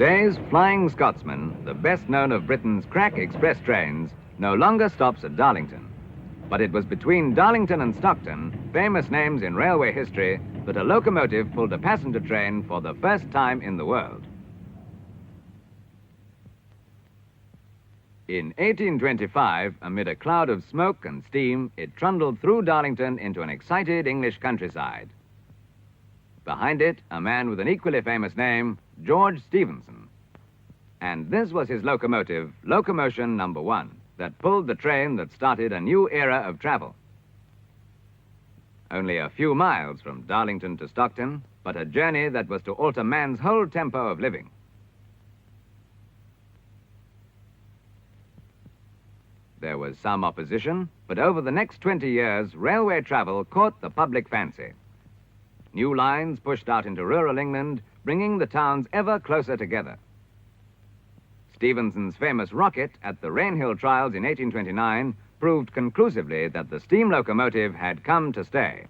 Today's Flying Scotsman, the best known of Britain's crack express trains, no longer stops at Darlington. But it was between Darlington and Stockton, famous names in railway history, that a locomotive pulled a passenger train for the first time in the world. In 1825, amid a cloud of smoke and steam, it trundled through Darlington into an excited English countryside. Behind it, a man with an equally famous name, George Stephenson. And this was his locomotive, Locomotion Number 1, that pulled the train that started a new era of travel. Only a few miles from Darlington to Stockton, but a journey that was to alter man's whole tempo of living. There was some opposition, but over the next 20 years, railway travel caught the public fancy. New lines pushed out into rural England, bringing the towns ever closer together. Stephenson's famous rocket at the Rainhill trials in 1829 proved conclusively that the steam locomotive had come to stay.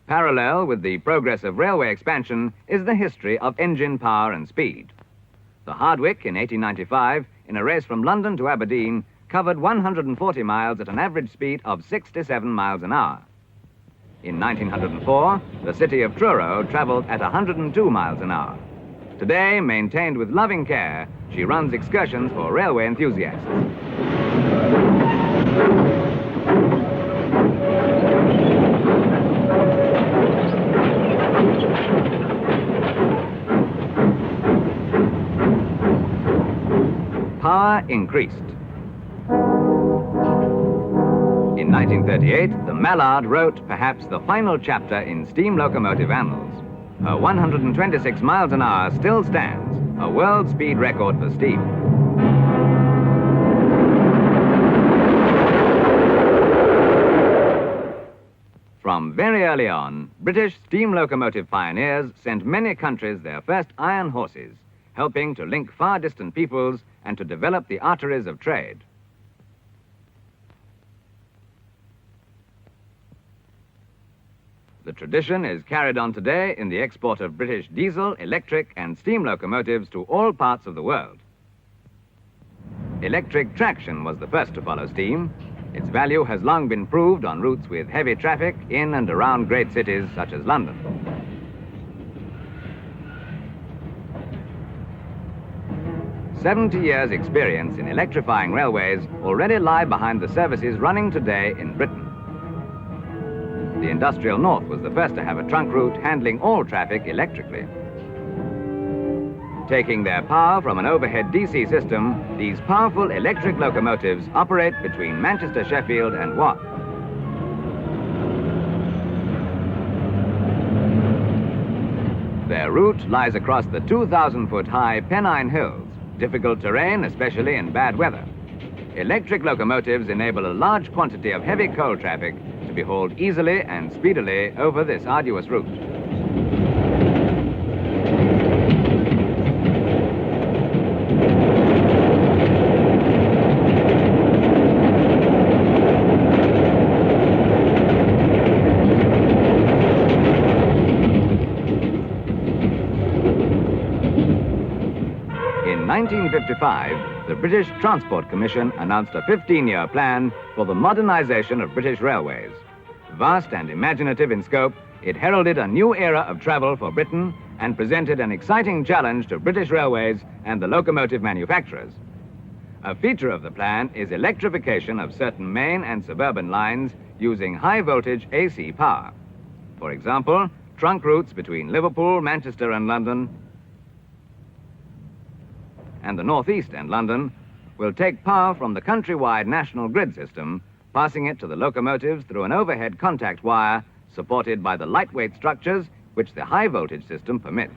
Parallel with the progress of railway expansion is the history of engine power and speed. The Hardwicke in 1895, in a race from London to Aberdeen, covered 140 miles at an average speed of 67 miles an hour. In 1904, the city of Truro traveled at 102 miles an hour. Today, maintained with loving care, she runs excursions for railway enthusiasts. Power increased. In 1938, the Mallard wrote perhaps the final chapter in steam locomotive annals. Her 126 miles an hour still stands, a world speed record for steam. From very early on, British steam locomotive pioneers sent many countries their first iron horses, helping to link far-distant peoples and to develop the arteries of trade. The tradition is carried on today in the export of British diesel, electric, and steam locomotives to all parts of the world. Electric traction was the first to follow steam. Its value has long been proved on routes with heavy traffic in and around great cities such as London. "70 years' experience in electrifying railways already lie behind the services running today in Britain. The industrial north was the first to have a trunk route handling all traffic electrically. Taking their power from an overhead DC system, these powerful electric locomotives operate between Manchester, Sheffield, and Watt. Their route lies across the 2,000-foot-high Pennine Hills, difficult terrain, especially in bad weather. Electric locomotives enable a large quantity of heavy coal traffic to be hauled easily and speedily over this arduous route. In 1955, the British Transport Commission announced a 15-year plan for the modernization of British railways. Vast and imaginative in scope, it heralded a new era of travel for Britain and presented an exciting challenge to British railways and the locomotive manufacturers. A feature of the plan is electrification of certain main and suburban lines using high-voltage AC power. For example, trunk routes between Liverpool, Manchester, and London, and the Northeast and London, will take power from the countrywide national grid system, passing it to the locomotives through an overhead contact wire supported by the lightweight structures which the high-voltage system permits.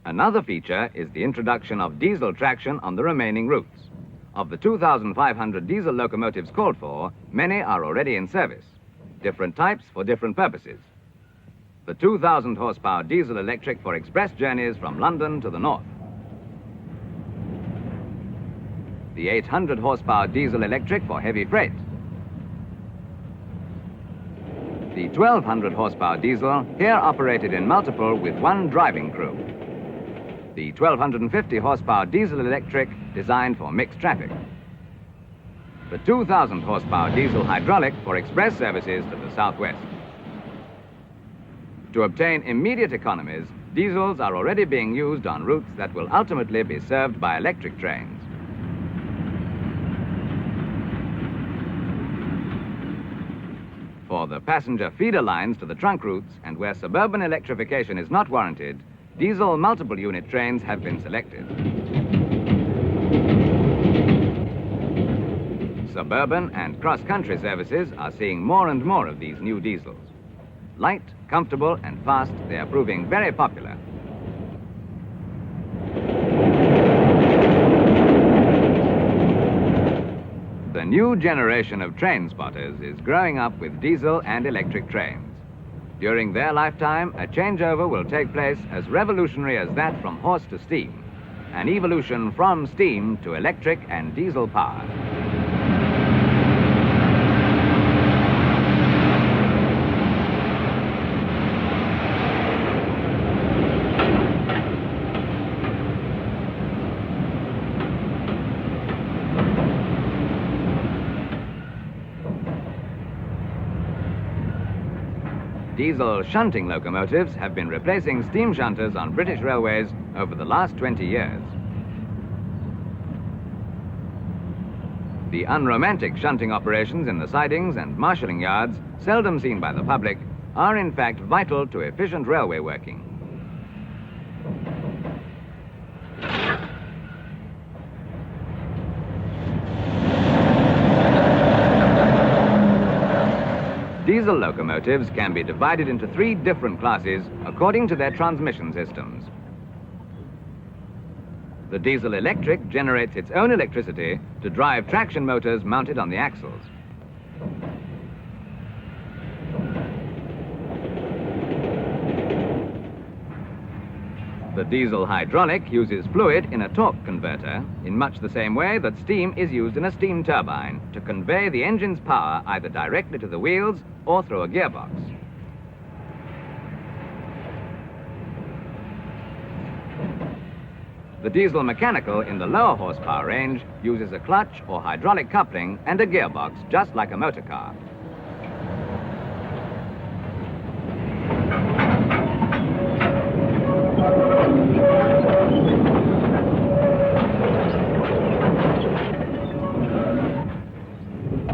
Another feature is the introduction of diesel traction on the remaining routes. Of the 2,500 diesel locomotives called for, many are already in service, different types for different purposes. The 2,000 horsepower diesel electric for express journeys from London to the north. The 800 horsepower diesel electric for heavy freight. The 1200 horsepower diesel here operated in multiple with one driving crew. The 1250 horsepower diesel electric designed for mixed traffic. The 2000 horsepower diesel hydraulic for express services to the southwest. To obtain immediate economies, diesels are already being used on routes that will ultimately be served by electric trains. For the passenger feeder lines to the trunk routes and where suburban electrification is not warranted, diesel multiple unit trains have been selected. Suburban and cross-country services are seeing more and more of these new diesels. Light, comfortable and fast, they are proving very popular. The new generation of train spotters is growing up with diesel and electric trains. During their lifetime, a changeover will take place as revolutionary as that from horse to steam, an evolution from steam to electric and diesel power. Diesel shunting locomotives have been replacing steam shunters on British railways over the last 20 years. The unromantic shunting operations in the sidings and marshalling yards, seldom seen by the public, are in fact vital to efficient railway working. Diesel locomotives can be divided into 3 different classes according to their transmission systems. The diesel electric generates its own electricity to drive traction motors mounted on the axles. The diesel hydraulic uses fluid in a torque converter in much the same way that steam is used in a steam turbine to convey the engine's power either directly to the wheels or through a gearbox. The diesel mechanical in the lower horsepower range uses a clutch or hydraulic coupling and a gearbox just like a motor car.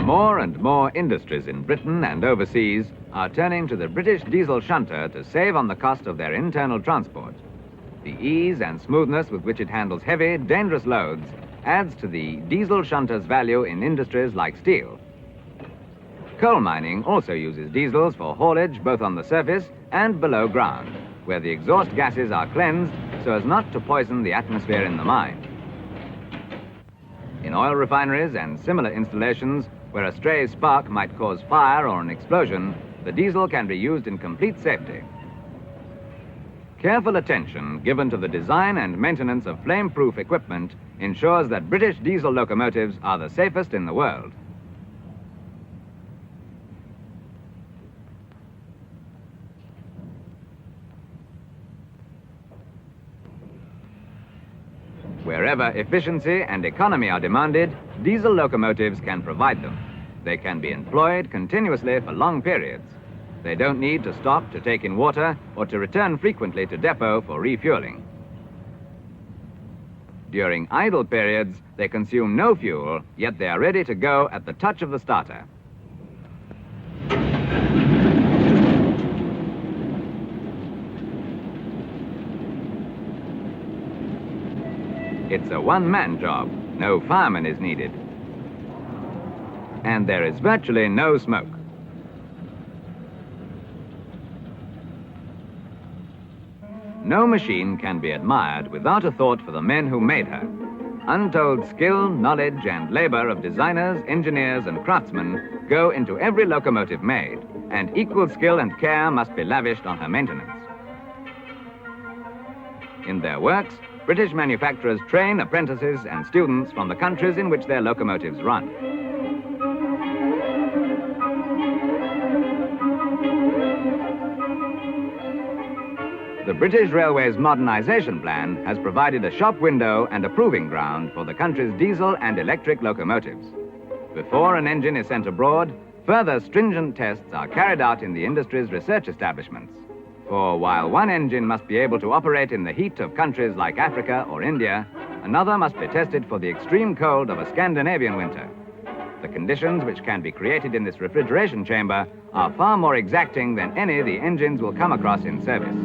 More and more industries in Britain and overseas are turning to the British diesel shunter to save on the cost of their internal transport. The ease and smoothness with which it handles heavy, dangerous loads adds to the diesel shunter's value in industries like steel. Coal mining also uses diesels for haulage both on the surface and below ground, where the exhaust gases are cleansed so as not to poison the atmosphere in the mine. In oil refineries and similar installations, where a stray spark might cause fire or an explosion, the diesel can be used in complete safety. Careful attention given to the design and maintenance of flame-proof equipment ensures that British diesel locomotives are the safest in the world. Wherever efficiency and economy are demanded, diesel locomotives can provide them. They can be employed continuously for long periods. They don't need to stop to take in water or to return frequently to depot for refueling. During idle periods, they consume no fuel, yet they are ready to go at the touch of the starter. It's a one-man job. No fireman is needed. And there is virtually no smoke. No machine can be admired without a thought for the men who made her. Untold skill, knowledge, and labor of designers, engineers, and craftsmen go into every locomotive made, and equal skill and care must be lavished on her maintenance. In their works, British manufacturers train apprentices and students from the countries in which their locomotives run. The British Railways Modernization Plan has provided a shop window and a proving ground for the country's diesel and electric locomotives. Before an engine is sent abroad, further stringent tests are carried out in the industry's research establishments. For while one engine must be able to operate in the heat of countries like Africa or India, another must be tested for the extreme cold of a Scandinavian winter. The conditions which can be created in this refrigeration chamber are far more exacting than any the engines will come across in service.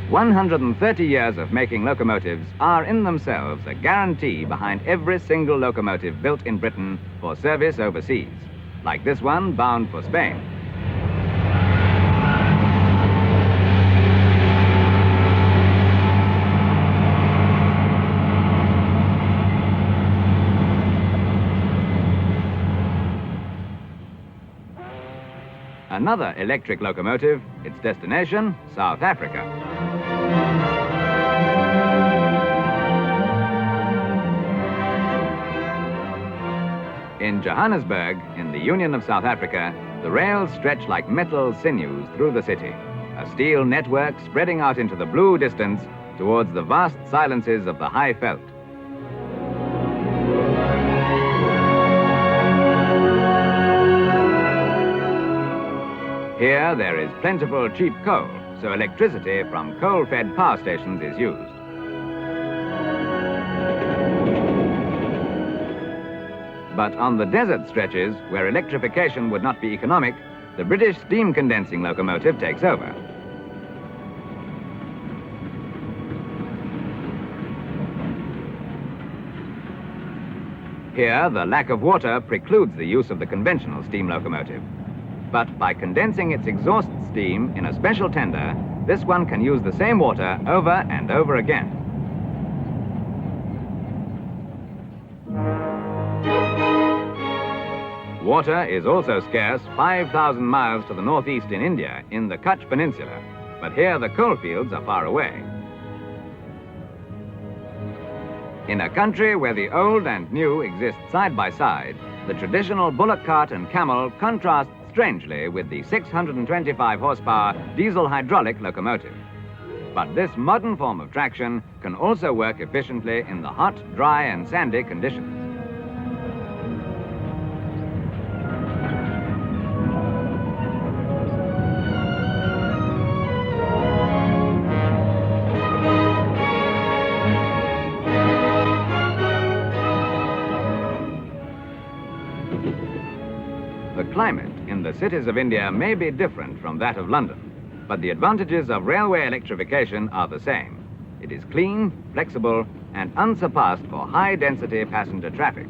"130 years of making locomotives are in themselves a guarantee behind every single locomotive built in Britain for service overseas, like this one bound for Spain. Another electric locomotive, its destination, South Africa. In Johannesburg, in the Union of South Africa, the rails stretch like metal sinews through the city, a steel network spreading out into the blue distance towards the vast silences of the high veld. Here there is plentiful cheap coal, so electricity from coal-fed power stations is used. But on the desert stretches, where electrification would not be economic, the British steam condensing locomotive takes over. Here, the lack of water precludes the use of the conventional steam locomotive. But by condensing its exhaust steam in a special tender, this one can use the same water over and over again. Water is also scarce 5,000 miles to the northeast in India, in the Kutch Peninsula. But here the coal fields are far away. In a country where the old and new exist side by side, the traditional bullock cart and camel contrast strangely with the 625 horsepower diesel hydraulic locomotive. But this modern form of traction can also work efficiently in the hot, dry and sandy conditions. The climate in the cities of India may be different from that of London, but the advantages of railway electrification are the same. It is clean, flexible, and unsurpassed for high-density passenger traffic.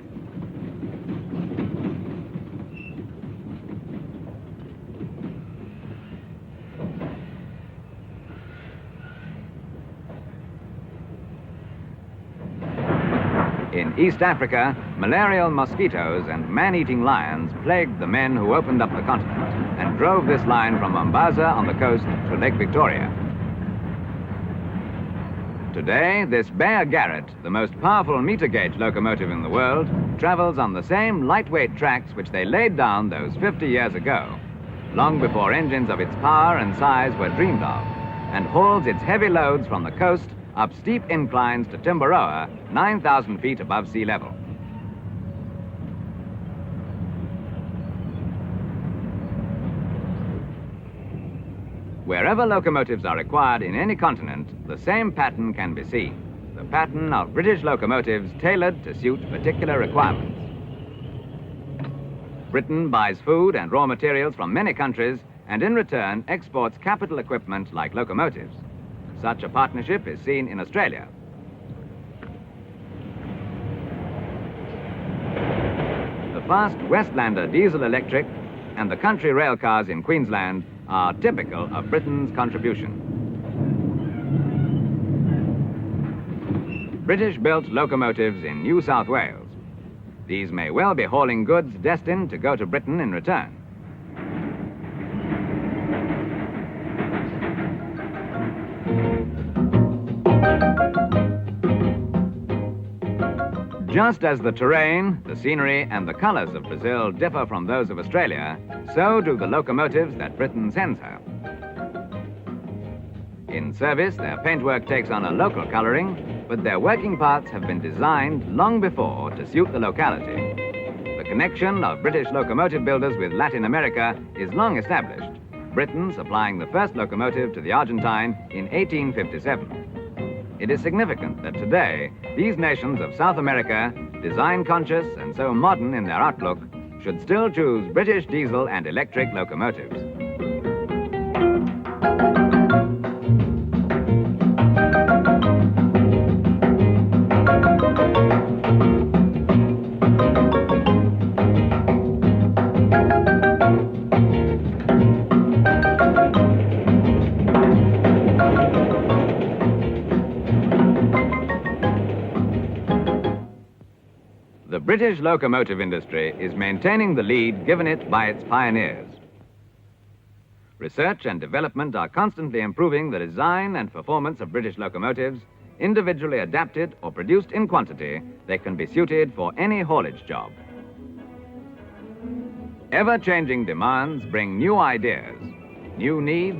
In East Africa, malarial mosquitoes and man-eating lions plagued the men who opened up the continent and drove this line from Mombasa on the coast to Lake Victoria. Today, this Bear Garrett, the most powerful meter-gauge locomotive in the world, travels on the same lightweight tracks which they laid down those 50 years ago, long before engines of its power and size were dreamed of, and hauls its heavy loads from the coast up steep inclines to Timberoa, 9,000 feet above sea level. Wherever locomotives are required in any continent, the same pattern can be seen. The pattern of British locomotives tailored to suit particular requirements. Britain buys food and raw materials from many countries and in return exports capital equipment like locomotives. Such a partnership is seen in Australia. The fast Westlander diesel electric and the country rail cars in Queensland are typical of Britain's contribution. British-built locomotives in New South Wales. These may well be hauling goods destined to go to Britain in return. Just as the terrain, the scenery, and the colors of Brazil differ from those of Australia, so do the locomotives that Britain sends her. In service, their paintwork takes on a local coloring, but their working parts have been designed long before to suit the locality. The connection of British locomotive builders with Latin America is long established, Britain supplying the first locomotive to the Argentine in 1857. It is significant that today, these nations of South America, design-conscious and so modern in their outlook, should still choose British diesel and electric locomotives. The British locomotive industry is maintaining the lead given it by its pioneers. Research and development are constantly improving the design and performance of British locomotives. Individually adapted or produced in quantity, they can be suited for any haulage job. Ever-changing demands bring new ideas. New needs